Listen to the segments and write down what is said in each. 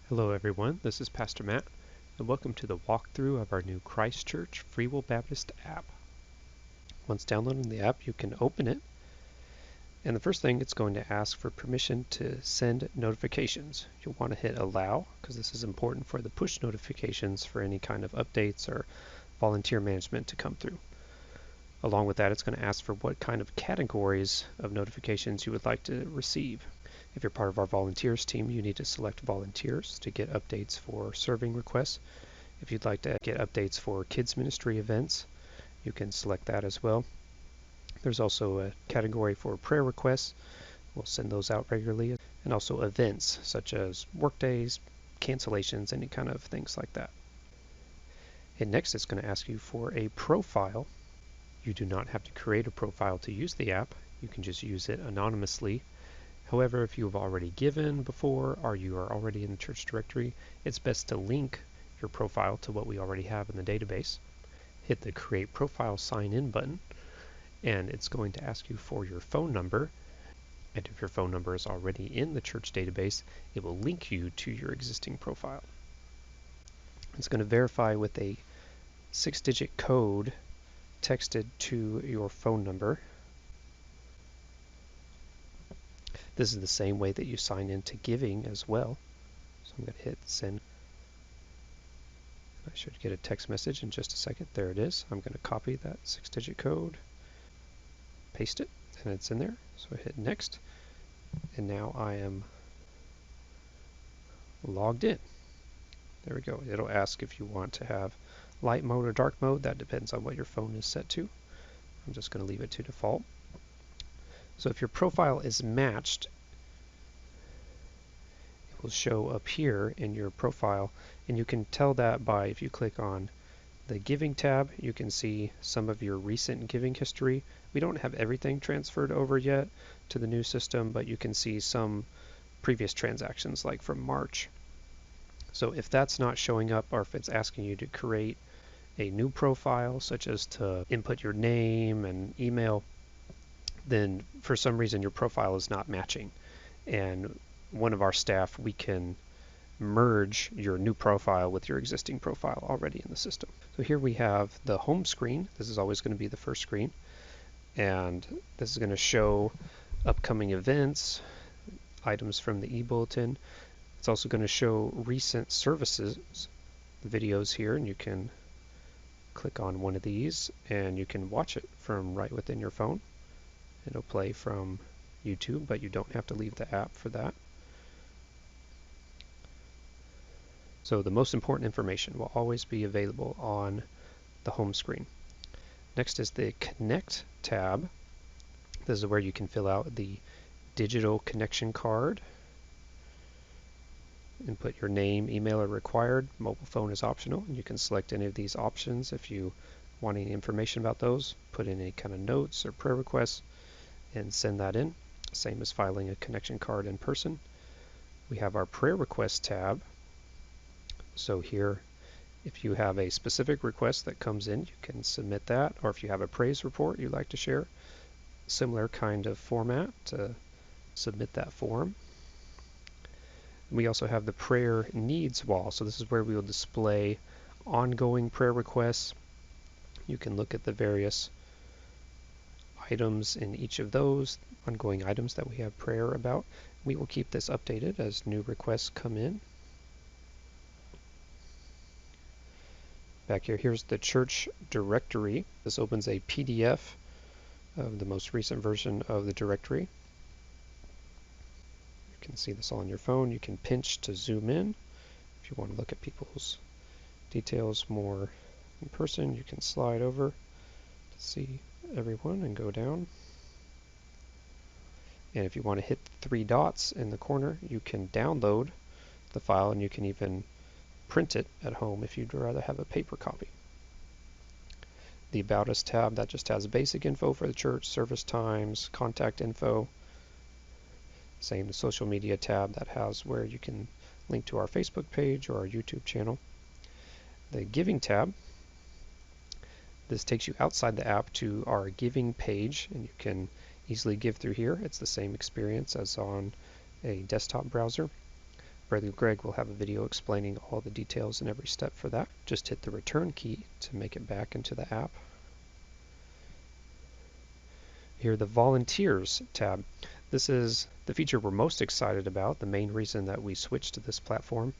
Hello everyone, this is Pastor Matt, and welcome to the walkthrough of our new Christchurch Free Will Baptist app. Once downloading the app, you can open it, and the first thing it's going to ask for permission to send notifications. You'll want to hit allow, because this is important for the push notifications for any kind of updates or volunteer management to come through. Along with that, it's going to ask for what kind of categories of notifications you would like to receive. If you're part of our volunteers team, you need to select volunteers to get updates for serving requests. If you'd like to get updates for kids ministry events, you can select that as well. There's also a category for prayer requests. We'll send those out regularly. And also events such as workdays, cancellations, any kind of things like that. And next it's going to ask you for a profile. You do not have to create a profile to use the app. You can just use it anonymously. However, if you have already given before or you are already in the church directory, it's best to link your profile to what we already have in the database. Hit the Create Profile Sign In button, and it's going to ask you for your phone number. And if your phone number is already in the church database, it will link you to your existing profile. It's going to verify with a 6-digit code texted to your phone number. This is the same way that you sign into giving as well. So I'm going to hit send. I should get a text message in just a second. There it is. I'm going to copy that 6-digit code, paste it, and it's in there. So I hit next, and now I am logged in. There we go. It'll ask if you want to have light mode or dark mode. That depends on what your phone is set to. I'm just going to leave it to default. So if your profile is matched, it will show up here in your profile, and you can tell that by, if you click on the Giving tab, you can see some of your recent giving history. We don't have everything transferred over yet to the new system, but you can see some previous transactions like from March. So if that's not showing up, or if it's asking you to create a new profile, such as to input your name and email, then for some reason your profile is not matching. And one of our staff, we can merge your new profile with your existing profile already in the system. So here we have the home screen. This is always going to be the first screen. And this is going to show upcoming events, items from the e-bulletin. It's also going to show recent services, the videos here, and you can click on one of these and you can watch it from right within your phone. It'll play from YouTube, but you don't have to leave the app for that. So the most important information will always be available on the home screen. Next is the Connect tab. This is where you can fill out the digital connection card. Input your name, email are required. Mobile phone is optional. You can select any of these options if you want any information about those. Put in any kind of notes or prayer requests and send that in. Same as filing a connection card in person. We have our prayer request tab. So here, if you have a specific request that comes in, you can submit that, or if you have a praise report you'd like to share, similar kind of format to submit that form. We also have the prayer needs wall. So this is where we will display ongoing prayer requests. You can look at the various items in each of those ongoing items that we have prayer about. We will keep this updated as new requests come in. Back here, here's the church directory. This opens a PDF of the most recent version of the directory. You can see this all on your phone. You can pinch to zoom in. If you want to look at people's details more in person, you can slide over to see everyone and go down. And if you want to hit the 3 dots in the corner, you can download the file, and you can even print it at home if you'd rather have a paper copy. The About Us tab, that just has basic info for the church, service times, contact info. Same the social media tab, that has where you can link to our Facebook page or our YouTube channel. The Giving tab, this takes you outside the app to our giving page, and you can easily give through here. It's the same experience as on a desktop browser. Brother Greg will have a video explaining all the details and every step for that. Just hit the return key to make it back into the app. Here, the Volunteers tab. This is the feature we're most excited about, the main reason that we switched to this platform.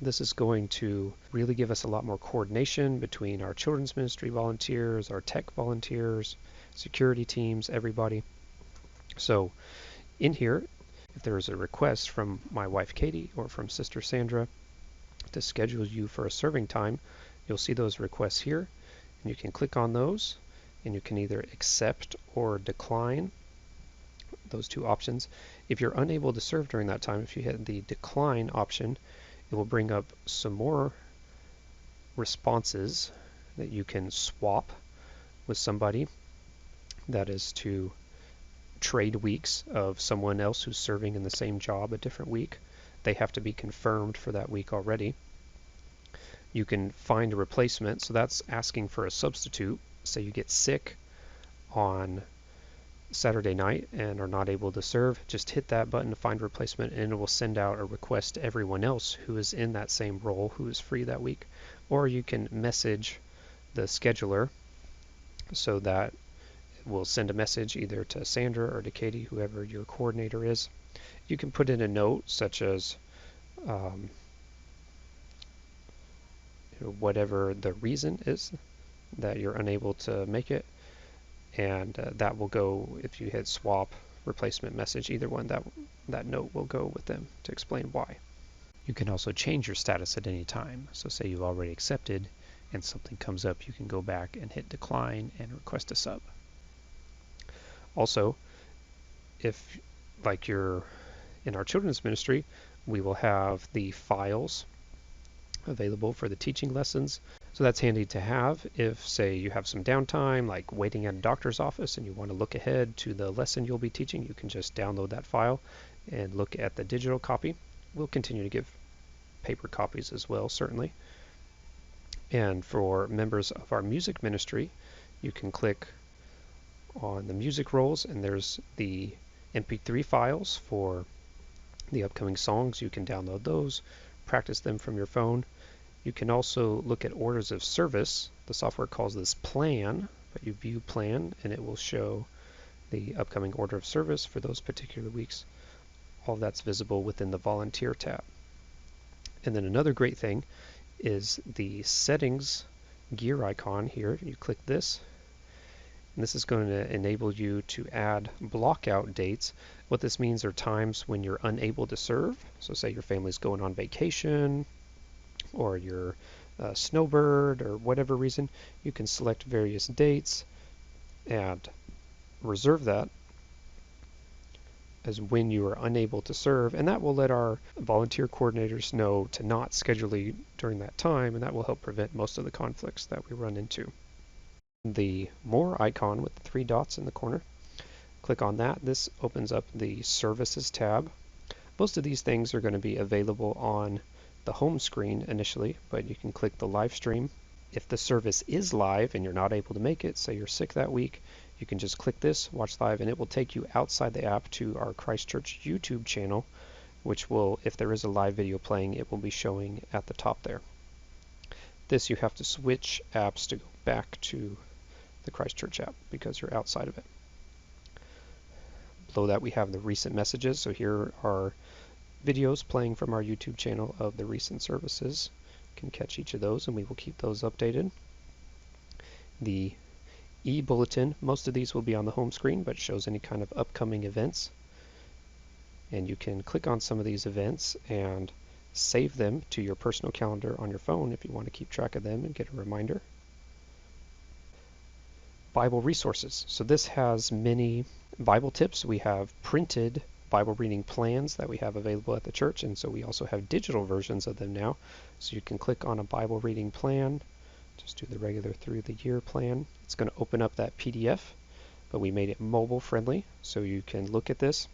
This is going to really give us a lot more coordination between our children's ministry volunteers, our tech volunteers, security teams, everybody. So in here, if there's a request from my wife Katie or from Sister Sandra to schedule you for a serving time, you'll see those requests here, and you can click on those, and you can either accept or decline, those two options. If you're unable to serve during that time, if you hit the decline option, it will bring up some more responses that you can swap with somebody. That is to trade weeks of someone else who's serving in the same job a different week. They have to be confirmed for that week already. You can find a replacement, so that's asking for a substitute. Say you get sick on Saturday night and are not able to serve, just hit that button to find a replacement, and it will send out a request to everyone else who is in that same role who is free that week. Or you can message the scheduler so that it will send a message either to Sandra or to Katie, whoever your coordinator is. You can put in a note such as whatever the reason is that you're unable to make it, and that will go, if you hit swap, replacement message, either one, that note will go with them to explain why. You can also change your status at any time. So say you've already accepted and something comes up, you can go back and hit decline and request a sub. Also, if like you're in our children's ministry, we will have the files available for the teaching lessons. So that's handy to have if, say, you have some downtime, like waiting at a doctor's office, and you want to look ahead to the lesson you'll be teaching. You can just download that file and look at the digital copy. We'll continue to give paper copies as well, certainly. And for members of our music ministry, you can click on the music rolls, and there's the MP3 files for the upcoming songs. You can download those, practice them from your phone. You can also look at orders of service. The software calls this plan, but you view plan and it will show the upcoming order of service for those particular weeks. All of that's visible within the volunteer tab. And then another great thing is the settings gear icon here. You click this, and this is going to enable you to add blockout dates. What this means are times when you're unable to serve. So say your family's going on vacation, or you're a snowbird, or whatever reason, you can select various dates and reserve that as when you are unable to serve, and that will let our volunteer coordinators know to not schedule you during that time, and that will help prevent most of the conflicts that we run into. The More icon with the three dots in the corner, click on that. This opens up the Services tab. Most of these things are going to be available on the home screen initially, but you can click the live stream. If the service is live and you're not able to make it, say you're sick that week, you can just click this, watch live, and it will take you outside the app to our Christchurch YouTube channel, which will, if there is a live video playing, it will be showing at the top there. This, you have to switch apps to go back to the Christchurch app because you're outside of it. Below that we have the recent messages. So here are videos playing from our YouTube channel of the recent services. You can catch each of those, and we will keep those updated. The e-bulletin, most of these will be on the home screen, but shows any kind of upcoming events. And you can click on some of these events and save them to your personal calendar on your phone if you want to keep track of them and get a reminder. Bible resources. So this has many Bible tips. We have printed Bible reading plans that we have available at the church, and so we also have digital versions of them now. So you can click on a Bible reading plan, just do the regular through the year plan. It's going to open up that PDF, but we made it mobile friendly, so you can look at this.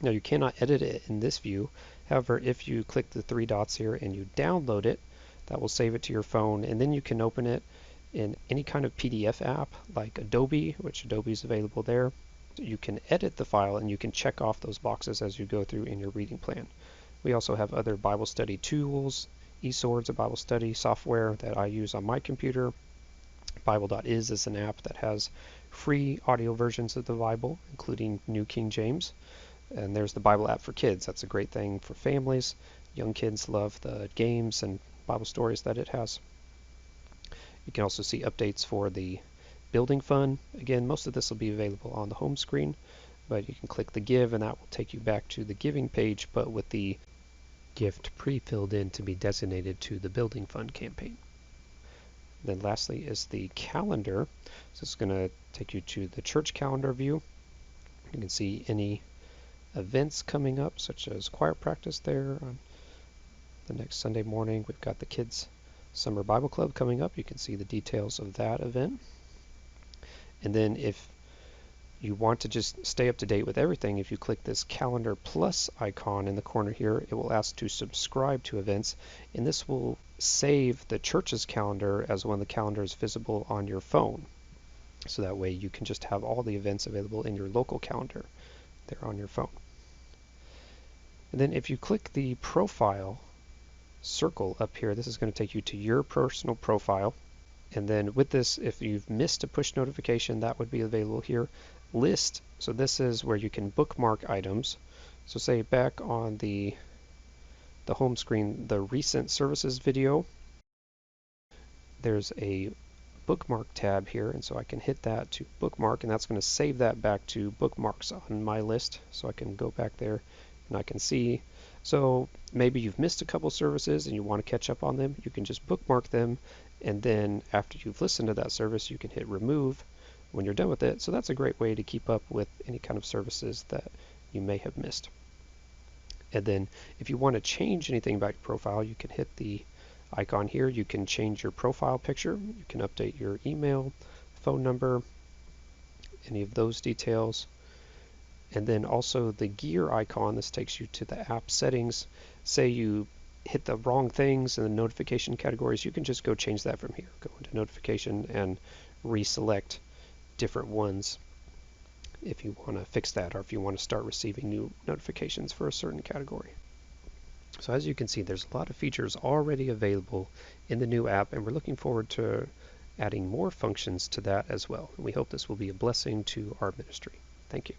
Now you cannot edit it in this view. However, if you click the three dots here and you download it, that will save it to your phone, and then you can open it in any kind of PDF app like Adobe, which Adobe is available there. You can edit the file and you can check off those boxes as you go through in your reading plan, We also have other Bible study tools. eSword's a Bible study software that I use on my computer. Bible.is is an app that has free audio versions of the Bible, including New King James. And there's the Bible app for kids. That's a great thing for families. Young kids love the games and Bible stories that it has. You can also see updates for the building fund. Again, most of this will be available on the home screen, but you can click the give and that will take you back to the giving page, but with the gift pre-filled in to be designated to the building fund campaign. Then lastly is the calendar. So it's going to take you to the church calendar view. You can see any events coming up, such as choir practice there on the next Sunday morning. We've got the kids Summer Bible Club coming up. You can see the details of that event. And then if you want to just stay up to date with everything, if you click this Calendar Plus icon in the corner here, it will ask to subscribe to events, and this will save the church's calendar as one of the calendars visible on your phone. So that way you can just have all the events available in your local calendar there on your phone. And then if you click the profile circle up here, this is going to take you to your personal profile. And then with this, if you've missed a push notification, that would be available here. List, so this is where you can bookmark items. So say back on the home screen, the recent services video, there's a bookmark tab here, and so I can hit that to bookmark, and that's going to save that back to bookmarks on my list. So I can go back there and I can see. So maybe you've missed a couple services and you want to catch up on them, you can just bookmark them, and then after you've listened to that service you can hit remove when you're done with it. So that's a great way to keep up with any kind of services that you may have missed. And then if you want to change anything about your profile, you can hit the icon here. You can change your profile picture, you can update your email, phone number, any of those details. And then also the gear icon, this takes you to the app settings. Say you hit the wrong things in the notification categories, you can just go change that from here. Go into notification and reselect different ones if you want to fix that, or if you want to start receiving new notifications for a certain category. So as you can see, there's a lot of features already available in the new app, and we're looking forward to adding more functions to that as well. And we hope this will be a blessing to our ministry. Thank you.